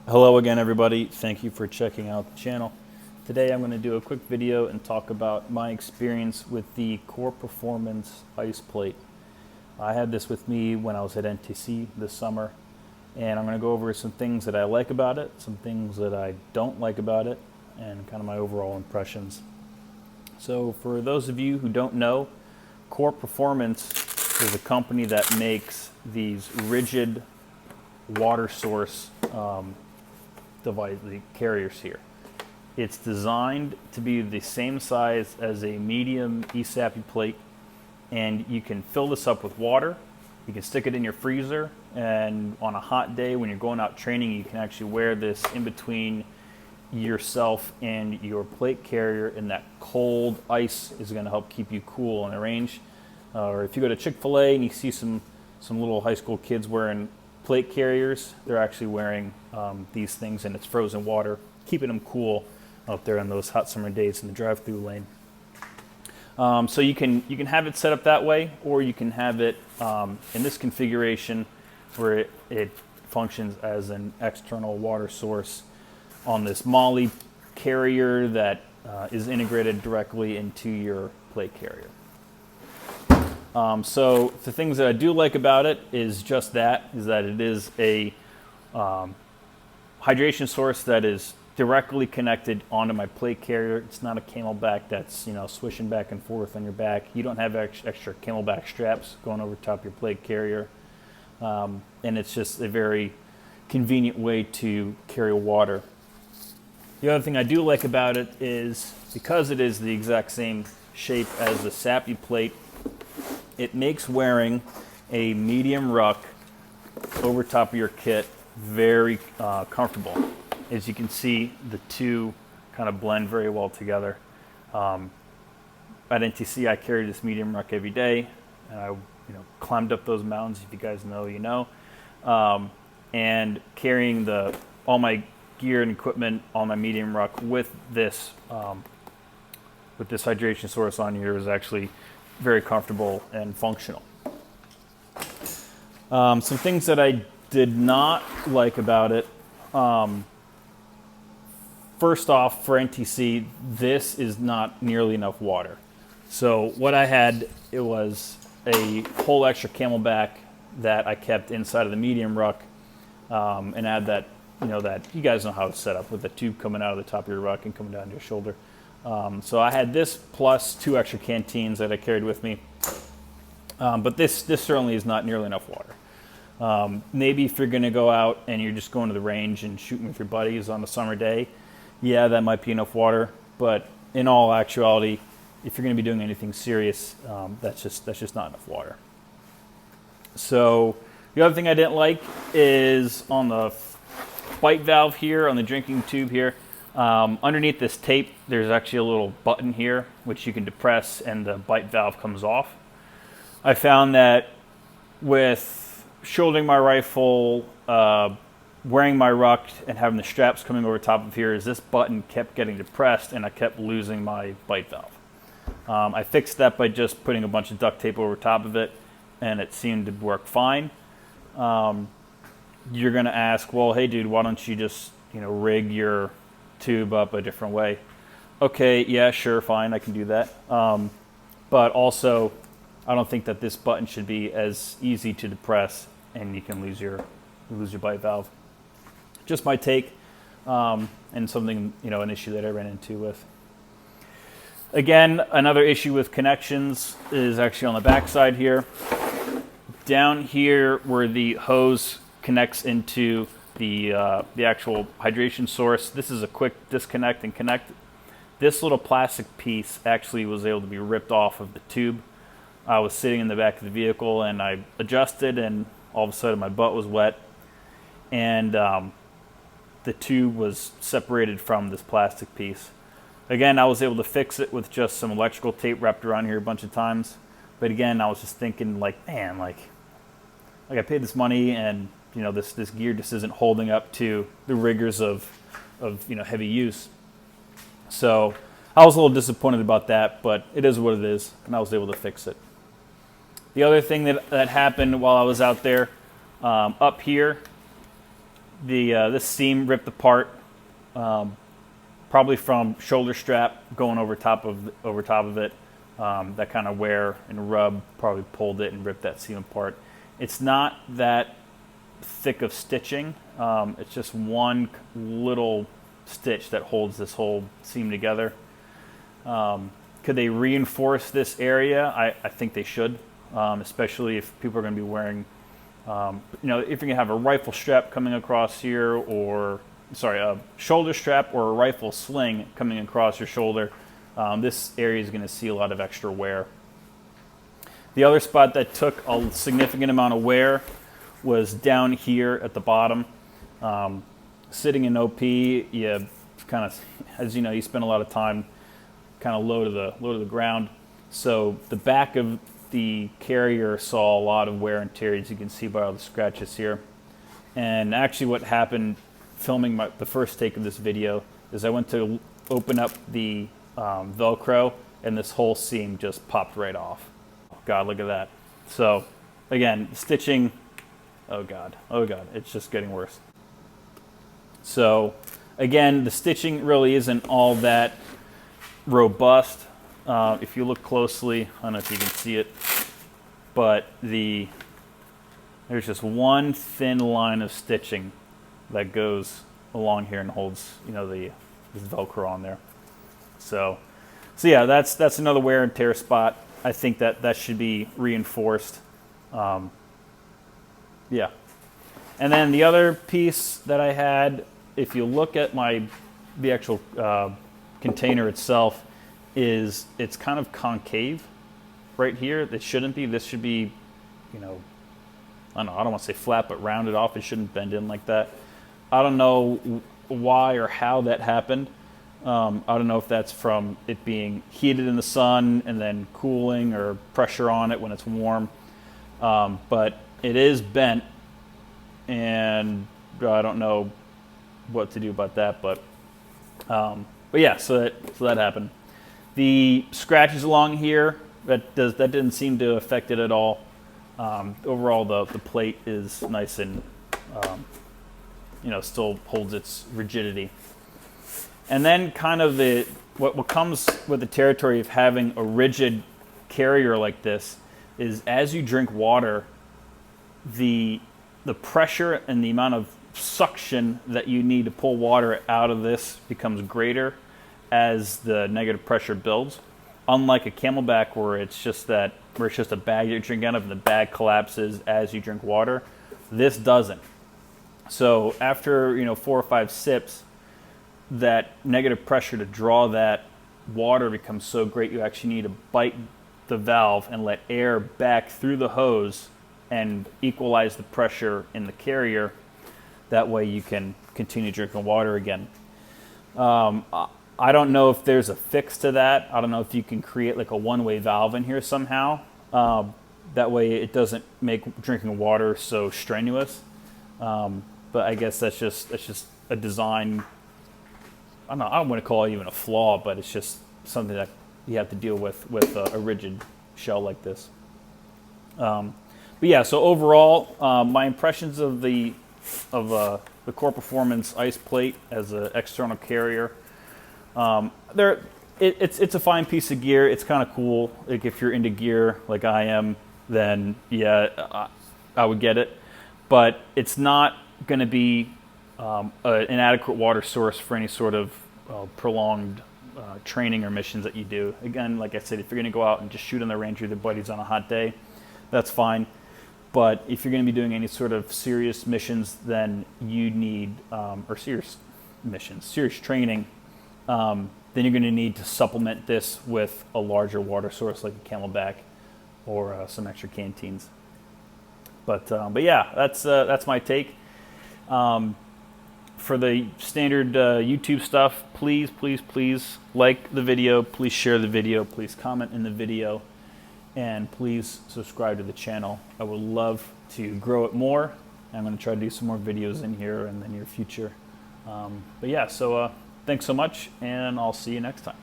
Hello again, everybody. Thank you for checking out the channel. Today I'm going to do a quick video and talk about my experience with the Qore Performance IcePlate. I had this with me when I was at NTC this summer, and I'm going to go over some things that I like about it, some things that I don't like about it, and kind of my overall impressions. So for those of you who don't know, Qore Performance is a company that makes these rigid water source device, the carriers here. It's designed to be the same size as a medium IcePlate, and you can fill this up with water. You can stick it in your freezer, and on a hot day when you're going out training, you can actually wear this in between yourself and your plate carrier, and that cold ice is going to help keep you cool on the range. Or if you go to Chick-fil-A and you see some little high school kids wearing plate carriers, they're actually wearing these things, and it's frozen water, keeping them cool out there on those hot summer days in the drive-through lane. So you can have it set up that way, or you can have it in this configuration where it functions as an external water source on this MOLLE carrier that is integrated directly into your plate carrier. So the things that I do like about it is just that, is that it is a hydration source that is directly connected onto my plate carrier. It's not a camelback that's swishing back and forth on your back. You don't have extra camelback straps going over top of your plate carrier, and it's just a very convenient way to carry water. The other thing I do like about it is because it is the exact same shape as the IcePlate, it makes wearing a medium ruck over top of your kit very comfortable. As you can see, the two kind of blend very well together. At NTC, I carry this medium ruck every day, and I climbed up those mountains. If you guys know, you know. And carrying all my gear and equipment on my medium ruck with this hydration source on here is actually very comfortable and functional. Some things that I did not like about it. First off, for NTC, this is not nearly enough water. So what I had, it was a whole extra camelback that I kept inside of the medium ruck, and add that, that you guys know how it's set up with the tube coming out of the top of your ruck and coming down to your shoulder. So I had this plus 2 extra canteens that I carried with me, but this certainly is not nearly enough water. Maybe if you're going to go out and you're just going to the range and shooting with your buddies on a summer day, yeah, that might be enough water. But in all actuality, if you're going to be doing anything serious, that's just not enough water. So the other thing I didn't like is on the bite valve here, on the drinking tube here. Underneath this tape, there's actually a little button here which you can depress and the bite valve comes off. I found that with shouldering my rifle, wearing my ruck, and having the straps coming over top of here, is this button kept getting depressed and I kept losing my bite valve. I fixed that by just putting a bunch of duct tape over top of it, and it seemed to work fine. You're going to ask, well, hey dude, why don't you just rig your tube up a different way? Okay, yeah, sure, fine, I can do that. But also, I don't think that this button should be as easy to depress and you can lose your bite valve. Just my take, and something, an issue that I ran into with. Again, another issue with connections is actually on the back side here. Down here where the hose connects into the actual hydration source, this is a quick disconnect and connect. This little plastic piece actually was able to be ripped off of the tube. I was sitting in the back of the vehicle and I adjusted, and all of a sudden my butt was wet, and the tube was separated from this plastic piece. Again, I was able to fix it with just some electrical tape wrapped around here a bunch of times. But again, I was just thinking, man, I paid this money, and this gear just isn't holding up to the rigors of heavy use. So I was a little disappointed about that, but it is what it is, and I was able to fix it. The other thing that happened while I was out there, up here, this seam ripped apart, probably from shoulder strap going over top of it. That kind of wear and rub probably pulled it and ripped that seam apart. It's not that thick of stitching. It's just one little stitch that holds this whole seam together. Could they reinforce this area? I think they should, especially if people are going to be wearing, if you're going to have a rifle strap coming across here, or a shoulder strap or a rifle sling coming across your shoulder, this area is going to see a lot of extra wear. The other spot that took a significant amount of wear was down here at the bottom. Sitting in OP, you kind of, as you know, you spend a lot of time kind of low to the ground. So the back of the carrier saw a lot of wear and tear, as you can see by all the scratches here. And actually what happened filming the first take of this video is I went to open up the Velcro, and this whole seam just popped right off. Oh God, look at that. So again, stitching, oh God, it's just getting worse. So again, the stitching really isn't all that robust. If you look closely, I don't know if you can see it, but there's just one thin line of stitching that goes along here and holds, this Velcro on there. So yeah, that's another wear and tear spot. I think that should be reinforced. Yeah. And then the other piece that I had, if you look at the actual container itself, it's kind of concave right here. It shouldn't be. This should be, I don't want to say flat, but rounded off. It shouldn't bend in like that. I don't know why or how that happened. I don't know if that's from it being heated in the sun and then cooling, or pressure on it when it's warm. But it is bent, and I don't know what to do about that. But yeah, so that happened. The scratches along here, that didn't seem to affect it at all. Overall, the plate is nice and still holds its rigidity. And then kind of what comes with the territory of having a rigid carrier like this is, as you drink water, the pressure and the amount of suction that you need to pull water out of this becomes greater as the negative pressure builds. Unlike a Camelback, where it's just a bag you're drinking out of and the bag collapses as you drink water, this doesn't. So after 4 or 5 sips, that negative pressure to draw that water becomes so great you actually need to bite the valve and let air back through the hose and equalize the pressure in the carrier. That way you can continue drinking water again. I don't know if there's a fix to that. I don't know if you can create like a one-way valve in here somehow. That way it doesn't make drinking water so strenuous. But I guess that's just a design. I don't want to call it even a flaw, but it's just something that you have to deal with a rigid shell like this. But yeah, so overall, my impressions of the Qore Performance IcePlate as an external carrier, it's a fine piece of gear. It's kind of cool. Like, if you're into gear like I am, then yeah, I would get it. But it's not going to be an adequate water source for any sort of prolonged training or missions that you do. Again, like I said, if you're going to go out and just shoot on the range with your buddies on a hot day, that's fine. But if you're going to be doing any sort of serious missions, then you need, or serious training, then you're going to need to supplement this with a larger water source like a Camelback or some extra canteens. But yeah, that's my take. For the standard YouTube stuff, please like the video, please share the video, please comment in the video, and please subscribe to the channel. I would love to grow it more. I'm going to try to do some more videos in here in the near future. But yeah, so thanks so much, and I'll see you next time.